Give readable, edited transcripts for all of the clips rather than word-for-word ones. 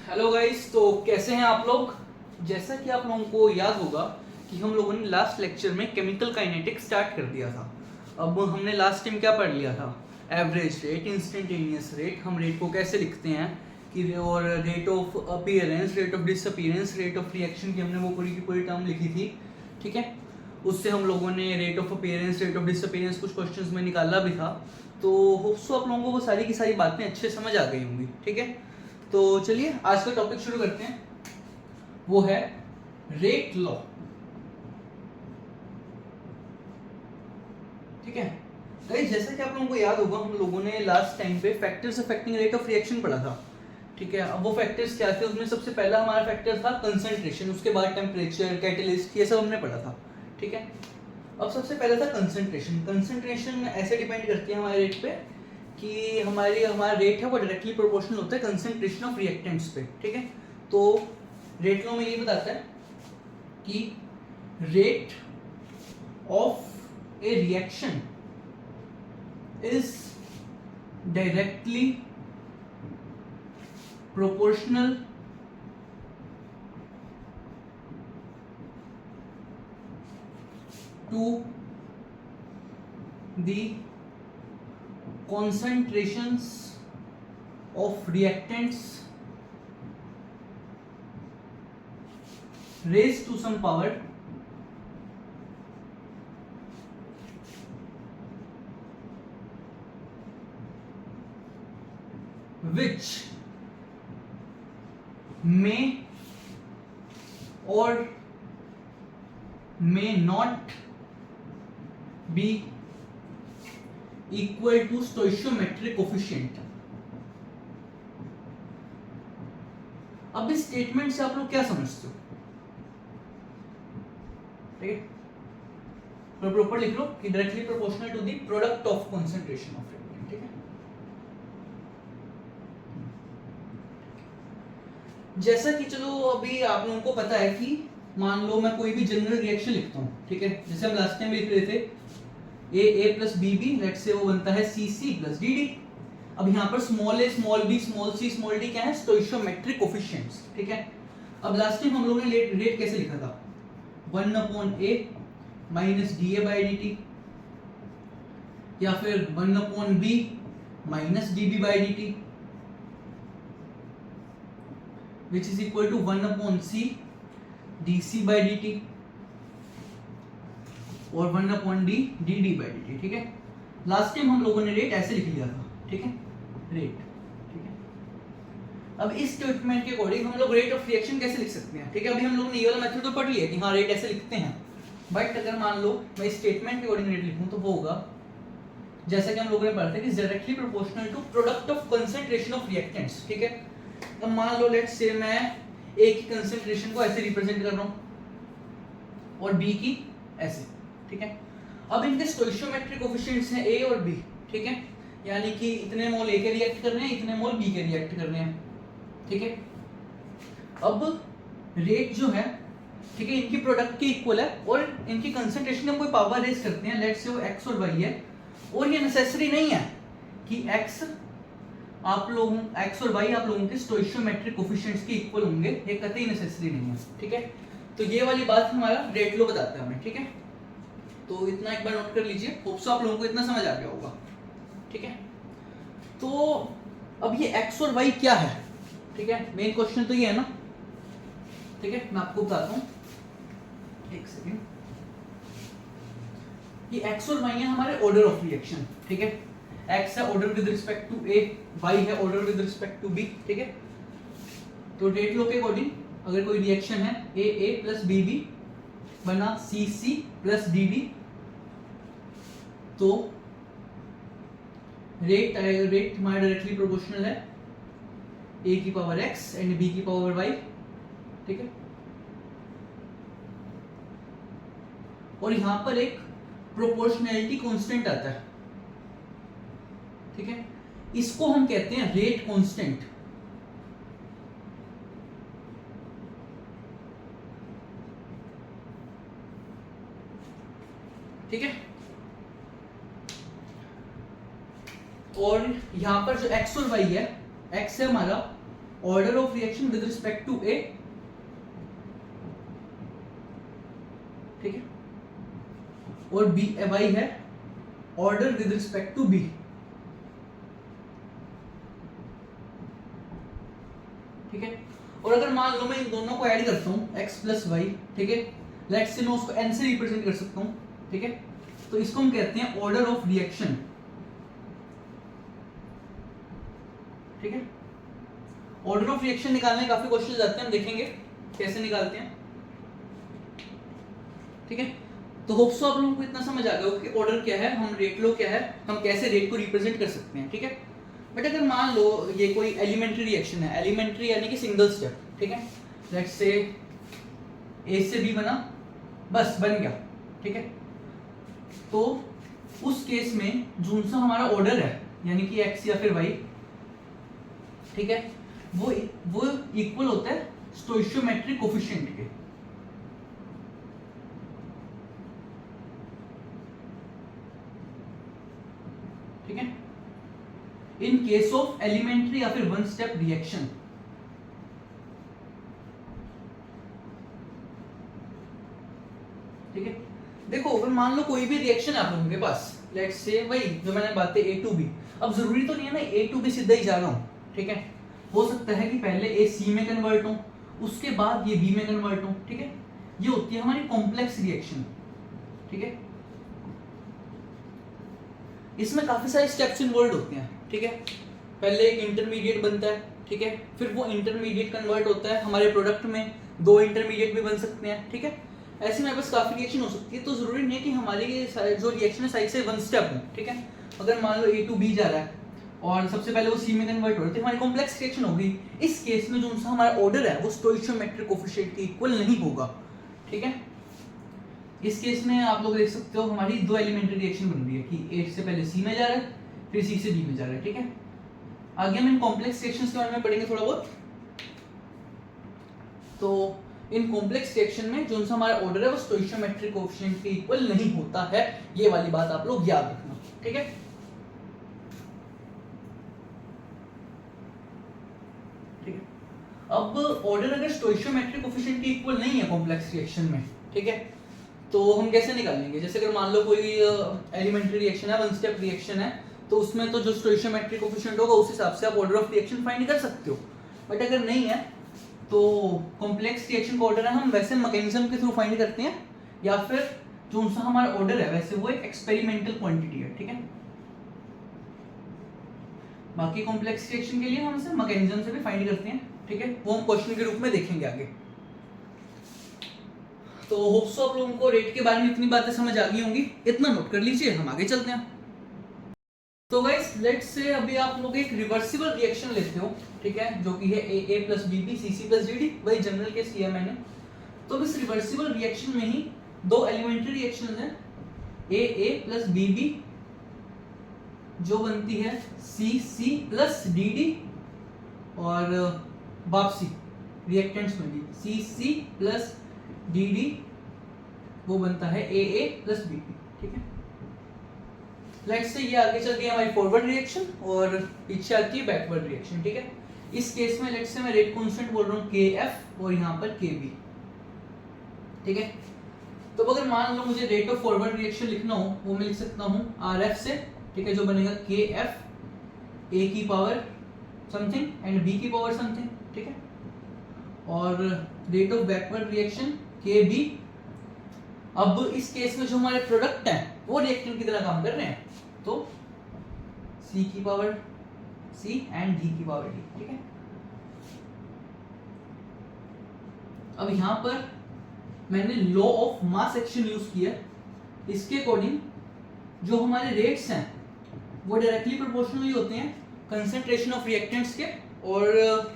Hello guys, तो कैसे हैं आप लोग। जैसा कि आप लोगों को याद होगा कि हम लोगों ने लास्ट लेक्चर में केमिकल काइनेटिक्स स्टार्ट कर दिया था। अब हमने लास्ट टाइम क्या पढ़ लिया था, एवरेज रेट, इंस्टेंटेनियस रेट, हम रेट को कैसे लिखते हैं कि, और rate of appearance, rate of disappearance, rate of reaction की हमने वो पूरी की पूरी टर्म लिखी थी। ठीक है, उससे हम लोगों ने rate of appearance, rate of disappearance कुछ क्वेश्चंस में निकाला भी था। तो होप्सो आप लोगों को वो सारी की सारी बातें अच्छे समझ आ गई होंगी। ठीक है, तो चलिए आज का टॉपिक शुरू करते हैं। वो है रेट लॉ। ठीक है गाइस, जैसा कि आप लोगों को याद होगा हम लोगों ने लास्ट टाइम पे factors affecting rate of reaction पढ़ा था। ठीक है, अब वो फैक्टर्स क्या थे, उसमें सबसे पहला हमारा फैक्टर था कंसंट्रेशन, उसके बाद टेम्परेचर, कैटेलिस्ट, ये सब हमने पढ़ा था। ठीक है, अब सबसे पहले था कंसंट्रेशन। कंसंट्रेशन ऐसे डिपेंड करती है हमारे रेट पे कि हमारा रेट है वो डायरेक्टली प्रोपोर्शनल होता है कंसंट्रेशन ऑफ रिएक्टेंट्स पे। ठीक है, तो रेट लॉ में ये बताता है कि rate of a reaction is directly proportional to the concentrations of reactants raised to some power which may or may not be equal to stoichiometric coefficient। अब इस स्टेटमेंट से आप लोग क्या समझते हो? ठीक है, तो प्रॉपर लिख लो कि directly proportional to the product of concentration of reactant. ठीक है, जैसा कि चलो अभी आप लोगों को पता है कि मान लो मैं कोई भी जनरल रिएक्शन लिखता हूं। ठीक है, जैसे हम लास्ट टाइम लिख रहे थे ए प्लस बी बी, लेट से वो बनता है सी सी प्लस डी डी। अब यहाँ पर स्मॉल ए, small B, small C, small D क्या है, स्टोइशियोमेट्रिक कोफिशिएंट्स। ठीक है, अब लास्ट टाइम हम लोगों ने रेट कैसे लिखा था, 1/a minus d a by d t, या फिर 1/b minus d b by d t, which is equal to 1/c d c by d t और 1/d d d by d t. ठीक है, last time हम लोगों ने rate ऐसे लिख लिया था। ठीक है, रेट। ठीक है, अब इस स्टेटमेंट के अकॉर्डिंग हम लोग रेट ऑफ रिएक्शन कैसे लिख सकते हैं। ठीक है, अभी हम लोग ने ये वाला मेथड तो पढ़ लिया कि हाँ रेट ऐसे लिखते हैं, बट अगर मान लो मैं इस स्टेटमेंट के अकॉर्डिंग रेट लिखूं तो वो होगा जैसा कि हम लोगों ने पढ़ा था कि directly proportional to product of concentration of reactants. ठीक है, अब मान लो लेट्स से मैं ए की कंसंट्रेशन को ऐसे रिप्रेजेंट कर रहा हूं और बी की ऐसे। ठीक है, अब इनके स्टोइशियोमेट्रिक कोफिशिएंट्स हैं ए और बी। ठीक है, यानी कि इतने मोल ए के रिएक्ट कर रहे हैं, इतने मोल बी के रिएक्ट कर रहे हैं। ठीक है, अब रेट जो है, ठीक है, इनकी प्रोडक्ट के इक्वल है और इनकी कंसंट्रेशन में कोई पावर रेज करते हैं, लेट्स से वो एक्स और वाई है, और ये नेसेसरी नहीं है कि एक्स और वाई आप लोगों के स्टोइशियोमेट्रिक कोफिशिएंट्स के इक्वल होंगे, ये कतई नेसेसरी नहीं है। ठीक है, तो ये वाली बात हमारा रेट लॉ बताता है हमें। ठीक है, तो इतना एक बार नोट कर लीजिए, होप्स आप लोगों को इतना समझ आ गया होगा। ठीक है, तो अब ये x और y क्या है। ठीक है, मेन क्वेश्चन तो ये है ना। ठीक है, मैं आपको बताता हूं, एक सेकंड। ये x और y है हमारे ऑर्डर ऑफ रिएक्शन। ठीक है, x है order with respect to a, y है order with respect to b। ठीक है, तो रेट लॉ के अकॉर्डिंग अगर कोई रिएक्शन है a प्लस b b बना सी सी प्लस डी डी, तो रेट हमारा डायरेक्टली प्रोपोर्शनल है a की पावर x एंड b की पावर y। ठीक है, और यहां पर एक प्रोपोर्शनैलिटी कांस्टेंट आता है। ठीक है, इसको हम कहते हैं रेट कांस्टेंट। ठीक है, और यहां पर जो x और y है, x है हमारा order of reaction with respect to A, ठीक है, और बी वाई है order with respect to B. ठीक है, और अगर मान लो मैं इन दोनों को ऐड करता हूं x प्लस वाई, ठीक है, लेट्स से मैं उसको n से रिप्रेजेंट कर सकता हूं, ठीक है, तो इसको हम कहते हैं ऑर्डर ऑफ रिएक्शन। ठीक है, ऑर्डर ऑफ रिएक्शन निकालने काफी क्वेश्चन आते हैं, हम देखेंगे कैसे निकालते हैं। ठीक है, तो होप सो आप लोगों को इतना समझ आ गया हो कि ऑर्डर क्या है, हम रेट लो क्या है, हम कैसे रेट को रिप्रेजेंट कर सकते हैं। ठीक है, बट अगर मान लो ये कोई एलिमेंट्री रिएक्शन है, एलिमेंट्री यानी कि सिंगल स्टेप, ठीक है, लेट्स से ए से बी बना, बस बन गया। ठीक है, तो उस केस में जो सा हमारा ऑर्डर है यानी कि एक्स या फिर वाई, ठीक है, वो इक्वल होता है स्टोइशियोमेट्रिक कोफिशिएंट के। ठीक है, इन केस ऑफ एलिमेंट्री या फिर वन स्टेप रिएक्शन। ठीक है, देखो अगर मान लो कोई भी रिएक्शन आप लोगों के पास, लेट्स से वही जो मैंने बातें ए टू बी, अब जरूरी तो नहीं है ना ए टू बी सीधा ही जा रहा हूं। ठीक है, हो सकता है कि पहले ए सी में कन्वर्ट हो, उसके बाद ये बी में कन्वर्ट हो। ठीक है, ये होती है हमारी कॉम्प्लेक्स रिएक्शन। ठीक है, इसमें काफी सारे स्टेप्स इन्वॉल्व होते हैं। ठीक है, पहले एक इंटरमीडिएट बनता है, ठीक है, फिर वो इंटरमीडिएट कन्वर्ट होता है हमारे प्रोडक्ट में, दो इंटरमीडिएट भी बन सकते हैं। ठीक है, ऐसे में बस काफी रिएक्शन हो सकती है, तो जरूरी नहीं है कि हमारी जो रिएक्शन है साइड से वन स्टेप हो। ठीक है, अगर मान लो ए टू बी जा रहा है और सबसे पहले वो सी में कन्वर्ट हो रहा है, तो हमारी कॉम्प्लेक्स रिएक्शन होगी। इस केस में जो उनसा हमारा ऑर्डर है वो स्टोइशियोमेट्रिक कोफिशिएंट के इक्वल नहीं होगा। ठीक है, इस केस में आप लोग देख सकते हो हमारी दो एलिमेंट्री रिएक्शन बन रही है कि ए से पहले सी में जा रहा है, फिर सी से डी में जा रहा है। ठीक है, आगे हम इन कॉम्प्लेक्स रिएक्शंस के बारे में पढ़ेंगे थोड़ा बहुत। तो इन कॉम्प्लेक्स रिएक्शन में जो सा हमारा ऑर्डर है वो स्टोइशियोमेट्रिक कोफिशिएंट के इक्वल नहीं होता है, ये वाली बात आप लोग याद रखना। ठीक है, ठीक है, अब ऑर्डर अगर स्टोइशियोमेट्रिक कोफिशिएंट के इक्वल नहीं है कॉम्प्लेक्स रिएक्शन में, ठीक है, तो हम कैसे निकालेंगे? जैसे अगर मान लो कोई एलिमेंट्री रिएक्शन है, वन स्टेप रिएक्शन है, तो उसमें तो जो स्टोइशियोमेट्रिक कोफिशिएंट होगा उस हिसाब से आप ऑर्डर ऑफ रिएक्शन फाइंड कर सकते हो। बट अगर नहीं है तो कॉम्प्लेक्स रिएक्शन का ऑर्डर है हम वैसे मैकेनिज्म के थ्रू फाइंड करते हैं, या फिर जो उनसा हमारा ऑर्डर है वैसे वो एक एक्सपेरिमेंटल क्वांटिटी है। ठीक है, बाकी कॉम्प्लेक्स रिएक्शन के लिए हम इसे मैकेनिज्म से भी फाइंड करते हैं। ठीक है, वो हम क्वेश्चन के रूप में देखेंगे आगे। तो होप सो आप लोगों को रेट के बारे में इतनी बातें समझ आ गई होंगी, इतना नोट कर लीजिए, हम आगे चलते हैं। तो गाइस लेट्स से अभी आप लोग एक रिवर्सिबल रिएक्शन लेते हो, ठीक है, जो कि है A plus B B C C plus D D, वही जनरल केस किया मैंने। तो इस रिवर्सिबल रिएक्शन में ही दो एलिमेंट्री रिएक्शंस हैं, ए प्लस बी बी जो बनती है सी सी प्लस डी डी, और वापसी रिएक्टेंट्स में भी सी सी प्लस डी डी वो बनता है ए प्लस बी बी। ठीक है, लेट्स से ये आगे चलती है हमारी फॉरवर्ड रिएक्शन और पीछे आती है बैकवर्ड रिएक्शन। ठीक है, इस केस में लेट्स से मैं रेट कांस्टेंट बोल रहा हूँ के एफ और यहाँ पर के बी। ठीक है, तो अगर मान लो मुझे रेट ऑफ फॉरवर्ड रिएक्शन लिखना हो, वो मैं लिख सकता हूँ आर एफ से। ठीक है, जो बनेगा के एफ ए की पावर समथिंग एंड बी की पावर समथिंग। ठीक है, और रेट ऑफ बैकवर्ड रिएक्शन के बी। अब इस केस में जो हमारे प्रोडक्ट हैं वो रिएक्टेंट की तरह काम कर रहे हैं, तो C की पावर C एंड D की पावर D। ठीक है, अब यहां पर मैंने law of mass action use किया। इसके अकॉर्डिंग जो हमारे रेट्स हैं वो डायरेक्टली प्रोपोर्शनली होते हैं कंसंट्रेशन ऑफ रिएक्टेंट्स के, और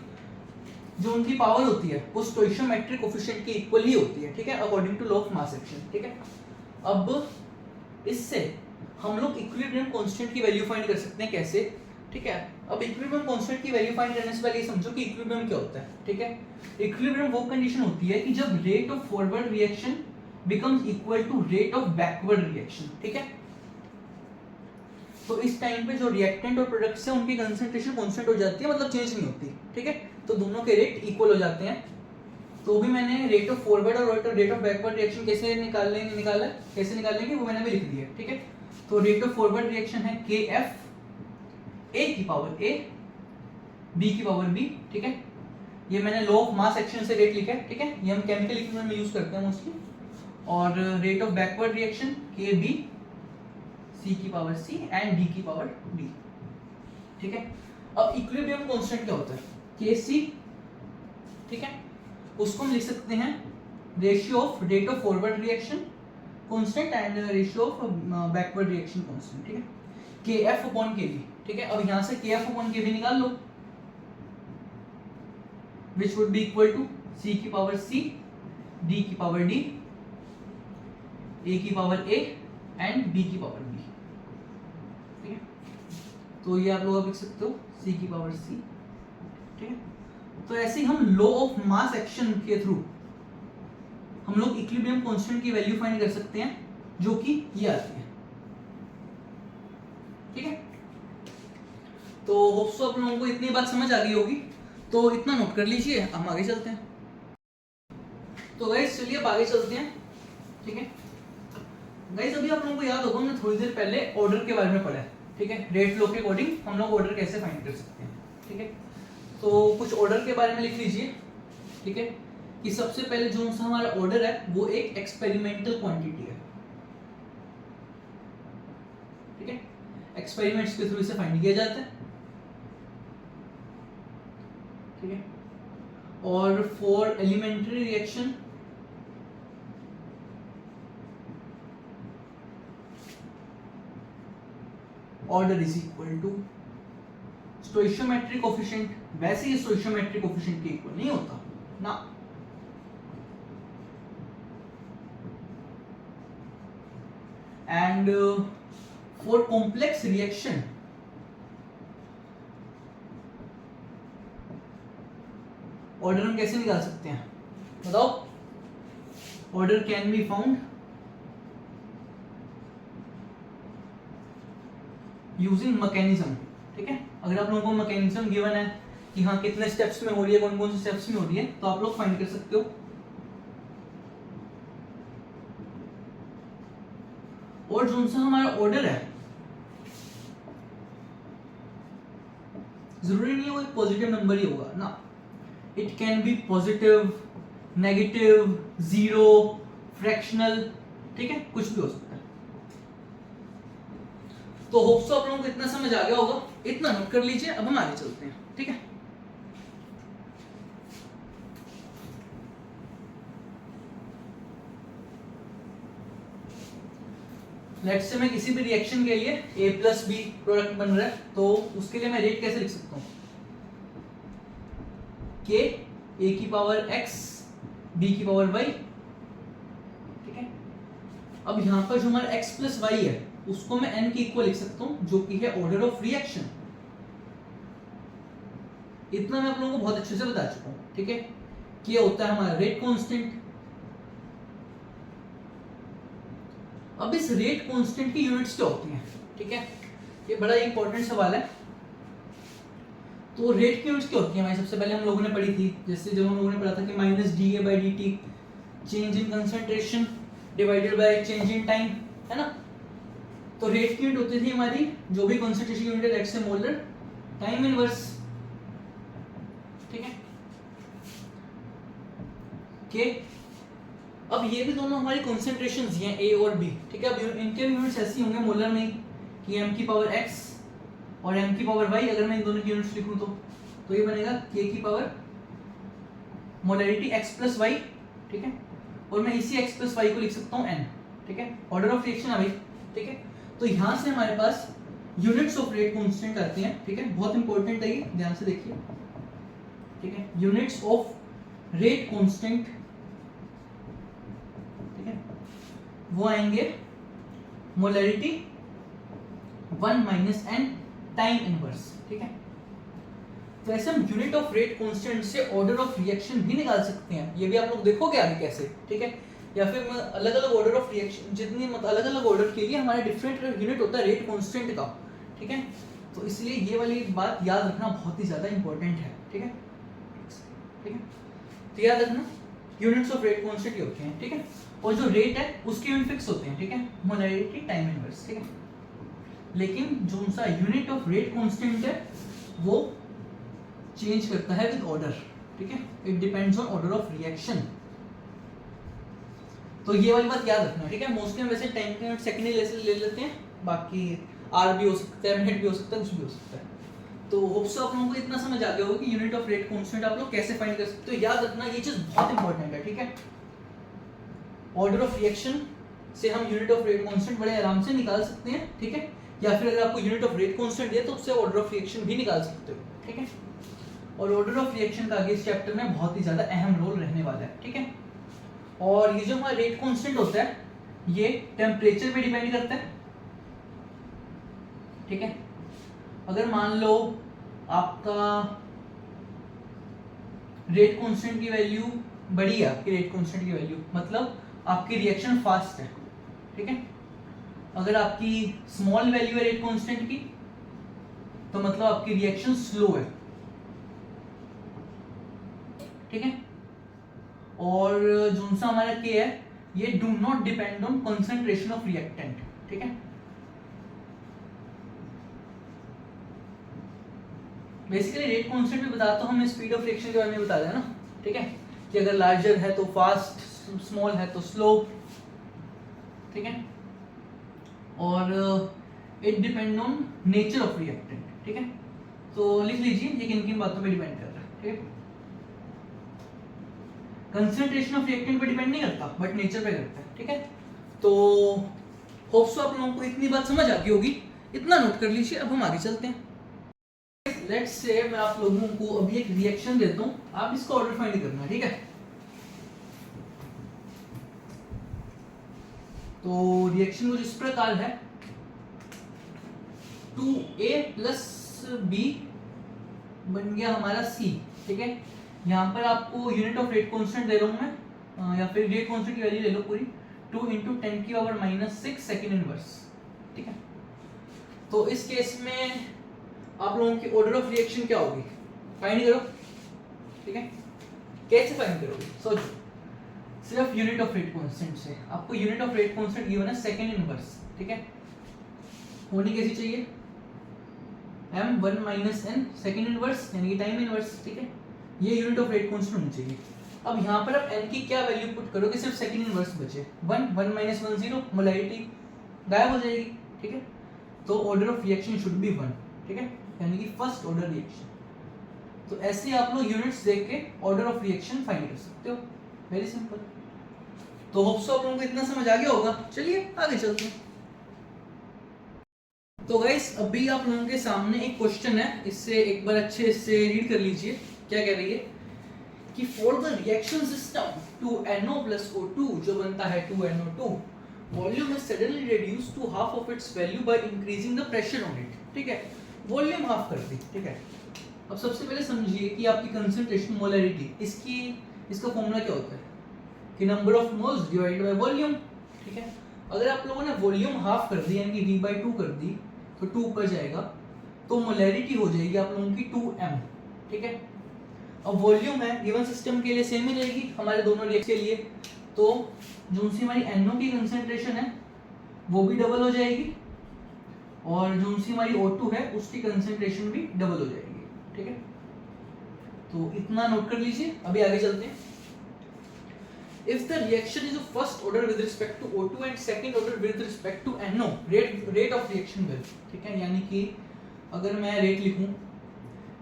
जो उनकी पावर होती है वो स्टोइशियोमेट्रिक कोफिशिएंट की इक्वल ही होती है। ठीक है, according to law of mass action. ठीक है, अब इससे हम लोग इक्विलिब्रियम कांस्टेंट की वैल्यू फाइंड कर सकते हैं। कैसे? ठीक है, अब इक्विलिब्रियम कांस्टेंट की वैल्यू फाइंड करने से पहले ये समझो कि इक्विलिब्रियम क्या होता है। ठीक है, इक्विलिब्रियम वो कंडीशन होती है कि जब rate of forward reaction becomes equal to rate of backward reaction. ठीक है, तो इस टाइम पे जो रिएक्टेंट और प्रोडक्ट्स है उनकी कंसंट्रेशन कांस्टेंट हो जाती है, मतलब चेंज नहीं होती। ठीक है, तो दोनों के रेट इक्वल हो जाते हैं। तो भी मैंने रेट ऑफ फॉरवर्ड और रेट ऑफ बैकवर्ड रिएक्शन कैसे कैसे निकालेंगे वो मैंने भी लिख दिया, ठीक है। तो रेट ऑफ फॉरवर्ड रिएक्शन है के एफ ए की पावर ए बी की पावर बी, ठीक है। ये मैंने लॉ ऑफ मास एक्शन से रेट लिखा है, ठीक है। ये हम केमिकल इक्विपमेंट में यूज करते हैं मोस्टली। और रेट ऑफ बैकवर्ड रिएक्शन के बी सी की पावर सी एंड डी की पावर डी, ठीक है। अब इक्विलिब्रियम कांस्टेंट क्या होता है, के सी, ठीक है। उसको हम लिख सकते हैं ratio of rate of forward reaction constant and ratio of backward reaction constant, ठीक है। के एफ अपॉन के बी, ठीक है। अब यहां से के एफ अपॉन के बी निकाल लो, which would be equal to c की पावर c, d की पावर d, a की पावर a and b की पावर b, ठीक है। तो ये आप लोग लिख सकते हो c की पावर c, ठीक है। तो ऐसे ही हम लॉ ऑफ मास एक्शन के थ्रू हम लोग इक्विलिब्रियम कांस्टेंट की वैल्यू फाइंड कर सकते हैं, जो कि ये आती है, ठीक है। तो होप सो आप लोगों को इतनी बात समझ आ गई होगी, तो इतना नोट कर लीजिए। हम आगे चलते हैं। तो गाइस चलिए अब आगे चलते हैं, ठीक है। गाइस अभी आप लोगों को याद होगा हमने थोड़ी देर पहले ऑर्डर के बारे में पढ़ा है, ठीक है। रेट लॉ के अकॉर्डिंग हम लोग ऑर्डर कैसे फाइंड कर सकते हैं, ठीक है। तो कुछ ऑर्डर के बारे में लिख लीजिए, ठीक है। कि सबसे पहले जो सा हमारा ऑर्डर है वो एक एक्सपेरिमेंटल क्वांटिटी है, ठीक है। एक्सपेरिमेंट्स के थ्रू इसे फाइंड किया जाता है, ठीक है। और for elementary reaction order is equal to stoichiometric coefficient. वैसे ही स्टोइशियोमेट्रिक कोफिशिएंट के इक्वल नहीं होता ना। And for complex reaction order हम कैसे निकाल सकते हैं, बताओ। Order can be found using mechanism, ठीक है। अगर आप लोगों को मैकेनिज्म गिवन है कि हाँ कितने स्टेप्स में हो रही है, कौन कौन से स्टेप्स में हो रही है, तो आप लोग फाइंड कर सकते हो। और जो सा हमारा ऑर्डर है जरूरी नहीं है वो एक पॉजिटिव नंबर ही होगा ना। It can be positive, negative, zero, fractional, ठीक है, कुछ भी हो सकता है। तो होप सो आप लोगों को इतना समझ आ गया होगा, इतना नोट कर लीजिए। अब हम आगे चलते हैं, ठीक है। लेट्स से मैं किसी भी रिएक्शन के लिए a प्लस बी प्रोडक्ट बन रहा है, तो उसके लिए मैं रेट कैसे लिख सकता हूँ, k a की पावर x b की पावर y, ठीक है। अब यहां पर जो हमारा x प्लस वाई है उसको मैं n के इक्वल लिख सकता हूं, जो कि है ऑर्डर ऑफ रिएक्शन। इतना मैं आप लोगों को बहुत अच्छे से बता चुका हूं, ठीक है। क्या होता है हमारा रेट कांस्टेंट। अब इस रेट कांस्टेंट की यूनिट्स क्या होती हैं, ठीक है। ये बड़ा इंपॉर्टेंट सवाल है। तो रेट की यूनिट्स क्या होती है हमारी, सबसे पहले हम लोगों ने पढ़ी थी, जैसे जब हम लोगों ने पढ़ा था कि minus d a by d T change in concentration divided by change in time, है ना। तो रेट की यूनिट होती थी हमारी जो भी कंसंट्रेशन यूनिट है, let's say molar time inverse, ठीक है। के अब ये भी दोनों हमारी कंसंट्रेशंस हैं ए और बी, ठीक है। अब इनके यूनिट्स ऐसी होंगे मोलर में कि m की पावर x और m की पावर y। अगर मैं इन दोनों की यूनिट्स लिखूं तो ये बनेगा k की power molarity x plus y, ठीक है। और मैं इसी x प्लस वाई को लिख सकता हूँ n, ठीक है। ऑर्डर ऑफ रिएक्शन आ गई, ठीक है। तो यहाँ से हमारे पास यूनिट्स ऑफ रेट कांस्टेंट आते हैं, ठीक है। बहुत इंपॉर्टेंट है ये, ध्यान से देखिए, ठीक है। यूनिट्स ऑफ रेट कांस्टेंट, ठीक है, वो आएंगे molarity 1 minus n time inverse, ठीक है। तो ऐसे हम यूनिट ऑफ रेट कांस्टेंट से ऑर्डर ऑफ रिएक्शन भी निकाल सकते हैं। ये भी आप लोग देखोगे आगे कैसे, ठीक है। या फिर अलग अलग ऑर्डर ऑफ रिएक्शन, जितनी अलग अलग ऑर्डर के लिए हमारे डिफरेंट यूनिट होता है रेट कांस्टेंट का, ठीक है। तो इसलिए ये वाली बात याद रखना बहुत ही ज्यादा इंपॉर्टेंट है, ठीक है। ठीक है। तो याद रखना यूनिट्स ऑफ रेट कांस्टेंट ये होते हैं, ठीक है। और जो रेट है उसके यूनिट फिक्स होते हैं, ठीक है, मोलैरिटी टाइम इनवर्स, ठीक है। लेकिन जो सा यूनिट ऑफ रेट कांस्टेंट है वो चेंज करता है विद ऑर्डर, ठीक है। It depends on order of reaction. तो ये वाली बात याद रखना, ठीक है। मोस्टली हम वैसे टाइम के यूनिट सेकंड ले लेते हैं, बाकी आर भी हो सकता है, मिनट भी हो सकता है, कुछ भी हो सकता है। तो होप्स आप लोगों को इतना समझ आ गया होगा कि यूनिट ऑफ रेट कांस्टेंट आप लोग कैसे फाइंड कर सकते हो। याद रखना ये चीज बहुत इंपॉर्टेंट है, ठीक है। ऑर्डर ऑफ रिएक्शन से हम यूनिट ऑफ रेट कांस्टेंट बड़े आराम से निकाल सकते हैं, ठीक है। या फिर अगर आपको यूनिट ऑफ रेट कांस्टेंट दिया तो उससे ऑर्डर ऑफ रिएक्शन भी निकाल सकते हो, ठीक है। और ऑर्डर ऑफ रिएक्शन का आगे इस चैप्टर में बहुत ही ज्यादा अहम रोल रहने वाला है, ठीक है। और ये जो हमारा रेट कांस्टेंट होता है ये टेम्परेचर पे डिपेंड करता है, ठीक है। अगर मान लो आपका रेट कांस्टेंट की वैल्यू बड़ी है, आपकी रेट कांस्टेंट की वैल्यू मतलब आपकी रिएक्शन फास्ट है, ठीक है। अगर आपकी स्मॉल वैल्यू है रेट कांस्टेंट की तो मतलब आपकी रिएक्शन स्लो है, ठीक है। और जो सा हमारा के है ये do not depend on concentration of reactant, ठीक है। बेसिकली रेट कांस्टेंट भी बताता हूं मैं, स्पीड ऑफ रिएक्शन के बारे में बता दिया ना, ठीक है, कि अगर लार्जर है तो फास्ट, स्मॉल है तो स्लो, ठीक है। और it depend on nature of reactant, ठीक है। तो लिख लीजिए ये किन किन बातों पे डिपेंड कर रहा है, ठीक है। कंसंट्रेशन ऑफ रिएक्टेंट पे डिपेंड नहीं करता बट नेचर पे करता है, ठीक है। तो होप सो आप लोगों को इतनी बात समझ आती होगी, इतना नोट कर लीजिए। अब हम आगे चलते हैं। लेट्स से मैं आप लोगों को अभी एक रिएक्शन देता हूं, आप इसका ऑर्डर फाइंड करना है, ठीक है। तो रिएक्शन कुछ इस प्रकार है, 2A प्लस B बन गया हमारा C, ठीक है। यहाँ पर आपको यूनिट ऑफ रेट कांस्टेंट दे रहा हूँ मैं, या फिर रेट कांस्टेंट की वैल्यू ले लो पूरी, 2 × 10⁻⁻⁶ सेकेंड इनवर्स, ठीक है। तो इस केस में आप लोगों की ऑर्डर ऑफ रिएक्शन क्या होगी, फाइंड करो, ठीक है। कैसे फाइंड करोगे, सोचो। सिर्फ यूनिट ऑफ रेट कांस्टेंट से आपको unit of rate constant given है सेकेंड इनवर्स, ठीक है। होनी कैसी चाहिए, m1 - n सेकेंड इनवर्स यानी कि टाइम इनवर्स, ठीक है। ये यूनिट ऑफ रेट कांस्टेंट होनी चाहिए। अब यहाँ पर आप n की क्या वैल्यू पुट करोगे, सिर्फ सेकेंड इनवर्स बचे 1, 1 - 1 0, मोलैरिटी गायब हो जाएगी, ठीक है। तो order of reaction should be 1, ठीक है, यानी कि फर्स्ट ऑर्डर रिएक्शन। तो ऐसे आप लोग यूनिट्स देख के ऑर्डर ऑफ रिएक्शन फाइंड कर सकते हो, वेरी सिंपल। तो होप सो आप लोगों को इतना समझ आ गया होगा। चलिए आगे चलते हैं। तो गाइस अभी आप लोगों के सामने एक क्वेश्चन है, इससे एक बार अच्छे से रीड कर लीजिए। क्या कह रही है कि for the reaction system 2NO + O2 जो बनता है 2NO2, volume is suddenly reduced to half of its value by increasing the pressure on it, ठीक है। वॉल्यूम हाफ कर दी, ठीक है। अब सबसे पहले समझिए कि आपकी कंसंट्रेशन मोलैरिटी, इसका फॉर्मूला क्या होता है कि number of moles divided by volume, ठीक है। अगर आप लोगों ने वॉल्यूम हाफ कर दी यानी कि V/2 कर दी तो 2 ऊपर जाएगा, तो मोलैरिटी हो जाएगी आप लोगों की 2m, ठीक है। अब वॉल्यूम है गिवन सिस्टम के लिए सेम ही रहेगी हमारे दोनों रिएक्शन के लिए, तो जो सी हमारी NO की कंसंट्रेशन है वो भी डबल हो जाएगी और जो सी हमारी O2 है उसकी कंसंट्रेशन भी डबल हो जाएगी, ठीक है। तो इतना नोट कर लीजिए। अभी आगे चलते हैं। If the reaction is of first order with respect to O2 and second order with respect to NO, rate of reaction will, ठीक है। यानी कि अगर मैं रेट लिखूं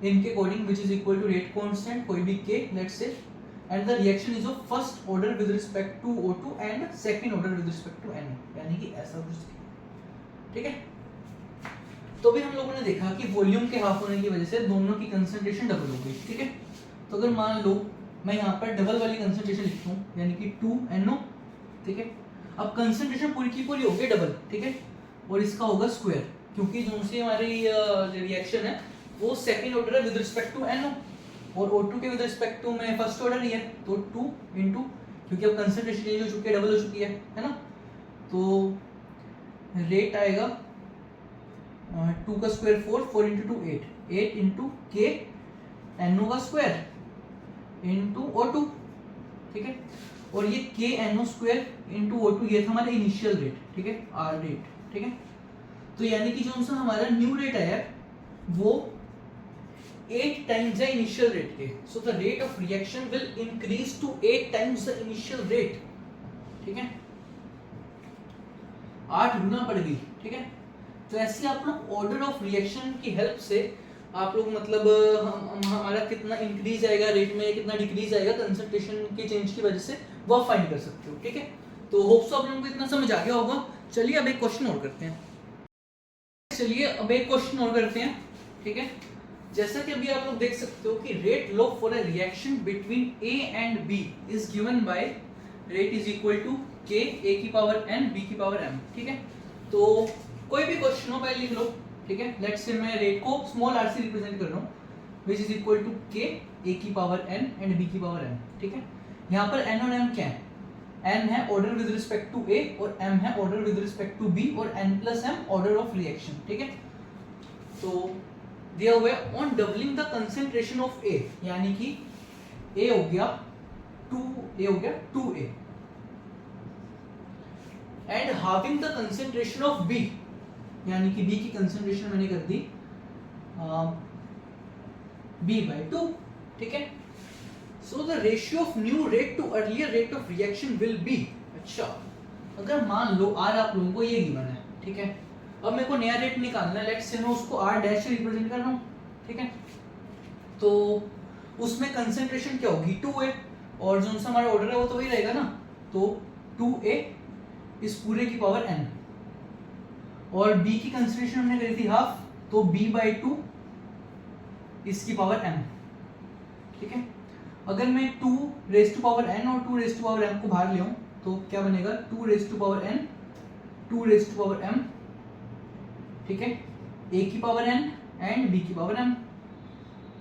इनके according which is equal to rate constant कोई भी k let's say, and the reaction is of first order with respect to O2 and second order with respect to NO, यानी कि ऐसा कुछ, ठीक है। तो भी हम लोगों ने देखा कि वॉल्यूम के हाफ होने की वजह से दोनों की कंसंट्रेशन डबल हो गई, ठीक है। तो अगर मान लो मैं यहाँ पर डबल वाली कंसंट्रेशन लिखता हूँ यानी कि 2NO, ठीक है। अब कंसंट्रेशन पूरी की पूरी हो गई डबल, ठीक है, और इसका होगा स्क्वायर, क्योंकि जो से हमारी रिएक्शन है वो सेकंड ऑर्डर है विद रिस्पेक्ट टू NO और O2 के विद रिस्पेक्ट टू में फर्स्ट ऑर्डर ही है, तो 2 × क्योंकि अब कंसंट्रेशन चेंज हो चुकी है, डबल हो चुकी है ना। तो रेट आएगा 2 का स्क्वायर 4, 4 × 2 8, 8 × K NO का स्क्वायर इंटू O2, ठीक है, और ये KNO² इंटू O2 ये था हमारा इनिशियल रेट, ठीक है, R रेट, ठीक है। तो यानी कि जो सा हमारा न्यू रेट आया वो 8 टाइम्स द इनिशियल रेट के, so the rate of reaction will increase to 8 times the initial rate, ठीक है, 8 गुना बढ़ गई, ठीक है। तो ऐसे आप लोग ऑर्डर ऑफ रिएक्शन की हेल्प से आप लोग मतलब हमारा कितना इंक्रीज आएगा रेट में, कितना डिक्रीज आएगा कंसंट्रेशन के चेंज की वजह से, वो फाइंड कर सकते हो, ठीक है। तो होप्स आप लोगों को इतना समझ आ गया होगा। चलिए अब एक क्वेश्चन और करते हैं, ठीक है। जैसा कि अभी आप लोग देख सकते हो कि rate law for a reaction between A and B is given by rate is equal to K A की पावर N B की पावर M, ठीक है। तो कोई भी क्वेश्चन हो पहले लिख लो, ठीक है। लेट्स से मैं रेट को स्मॉल r से रिप्रेजेंट कर रहा हूँ, which is equal to K A की पावर N एंड B की पावर M, ठीक है। यहाँ पर N और M क्या है? N है order with respect to A और M है order with respect to B और N plus M order of reaction, ठीक है। तो दिया हुआ है on doubling the concentration of A, यानी कि A हो गया 2A and halving the concentration of B, यानी कि B की कंसेंट्रेशन मैंने कर दी B/2, ठीक है। So the ratio of new rate to earlier rate of reaction will be, अच्छा अगर मान लो R आप लोगों को ये गिवन है, ठीक है। अब मेरे को नया रेट निकालना है, लेट्स से मैं उसको R डैश से रिप्रेजेंट कर रहा हूँ, ठीक है। तो उसमें कंसेंट्रेशन क्या होगी 2A, और जो सा हमारा ऑर्डर है वो तो वही रहेगा ना, तो 2A इस पूरे की पावर N, और B की कंसेंट्रेशन हमने करी थी हाफ, तो B/2 इसकी पावर M, ठीक है। अगर मैं 2 रेज़ टू पावर N और 2 रेज़ टू पावर M को बाहर ले आऊं तो क्या बनेगा 2 raise to power N 2 raise to power M, ठीक है, A की पावर N एंड B की पावर M,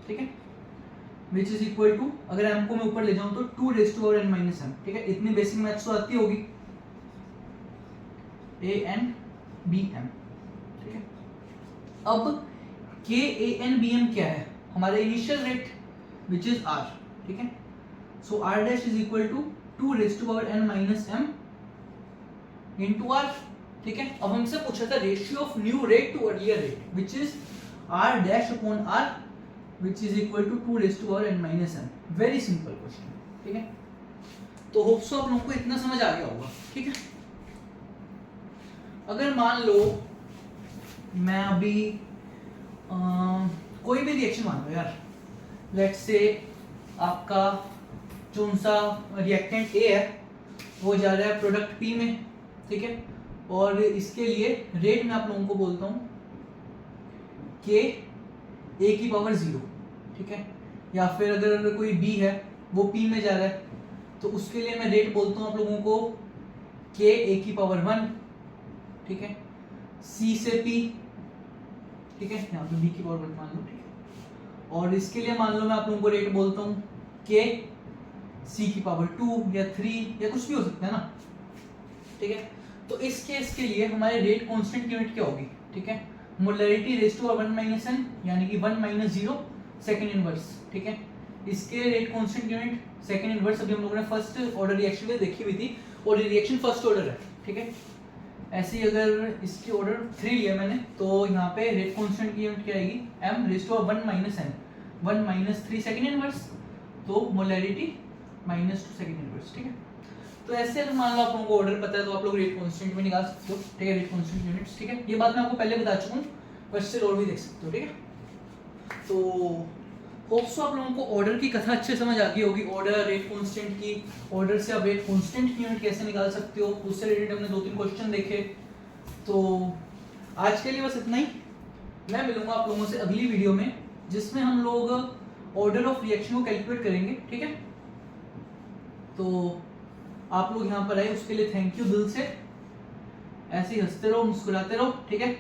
ठीक है, विच इज इक्वल टू, अगर M को मैं ऊपर ले जाऊं तो 2 raise to power N minus M, ठीक है। इतनी बेसिक मैथ्स तो आती होगी, AN BM, ठीक है। अब KANBM क्या है? हमारा initial rate which is R, ठीक है। So R dash is equal to 2 raise to power N minus M into R, ठीक है। अब हमसे पूछा था ratio of new rate to earlier rate which is R dash upon R which is equal to 2 raise to power N minus M। Very simple question, ठीक है। तो hope so आप लोगों को इतना समझ आ गया होगा, ठीक है। अगर मान लो मैं अभी कोई भी रिएक्शन मान लो यार, लेट्स से आपका जो सा रिएक्टेंट A है वो जा रहा है प्रोडक्ट P में, ठीक है, और इसके लिए रेट मैं आप लोगों को बोलता हूँ K A की पावर 0, ठीक है। या फिर अगर कोई B है वो P में जा रहा है तो उसके लिए मैं रेट बोलता हूँ आप लोगों को K A की पावर 1, ठीक है, C से P, ठीक है, यहाँ पे B की पावर 1 मान लो, ठीक है। और इसके लिए मान लो मैं आप लोगों को रेट बोलता हूँ K C की पावर 2 या 3 या कुछ भी हो सकता है ना, ठीक है। तो इस केस के लिए हमारे रेट कांस्टेंट यूनिट क्या होगी, ठीक है, molarity raise to 1 minus n, यानी कि 1 माइनस 0 सेकंड इनवर्स, ठीक है। इसके rate constant unit second inverse अभी हम लोगों ने फर्स्ट ऑर्डर रिएक्शन में देखी हुई थी, और ये रिएक्शन फर्स्ट ऑर्डर है, ठीक है। ऐसे ही अगर इसकी ऑर्डर 3 लिया मैंने तो यहाँ पे रेट कांस्टेंट की यूनिट क्या आएगी m raise to 1 minus n, 1 minus 3 second inverse, तो मोलैरिटी -2 सेकंड इनवर्स, ठीक है। तो ऐसे अगर मान लो आप लोगों को ऑर्डर पता है तो आप लोग रेट कांस्टेंट में निकाल सकते हो, ठीक है, रेट कांस्टेंट यूनिट्स, ठीक है। ये बात मैं आपको पहले बता चुका हूँ, पर स्टिल और भी देख सकते हो, ठीक है। तो होप सो आप लोगों को ऑर्डर की कथा अच्छे समझ आ गई होगी, ऑर्डर रेट कांस्टेंट की, ऑर्डर से आप रेट कांस्टेंट की यूनिट कैसे निकाल सकते हो, उससे रिलेटेड हमने 2-3 क्वेश्चन देखे। तो आज के लिए बस इतना ही, मैं मिलूंगा आप लोगों से अगली वीडियो में जिसमें हम लोग ऑर्डर ऑफ रिएक्शन को कैलकुलेट करेंगे, ठीक है। तो आप लोग यहाँ पर आए उसके लिए थैंक यू दिल से, ऐसे ही हंसते रहो मुस्कुराते रहो, ठीक है,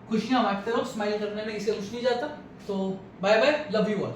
खुशियां बांटते रहो, स्माइल करने में किसी कुछ नहीं जाता। तो bye bye, love you all.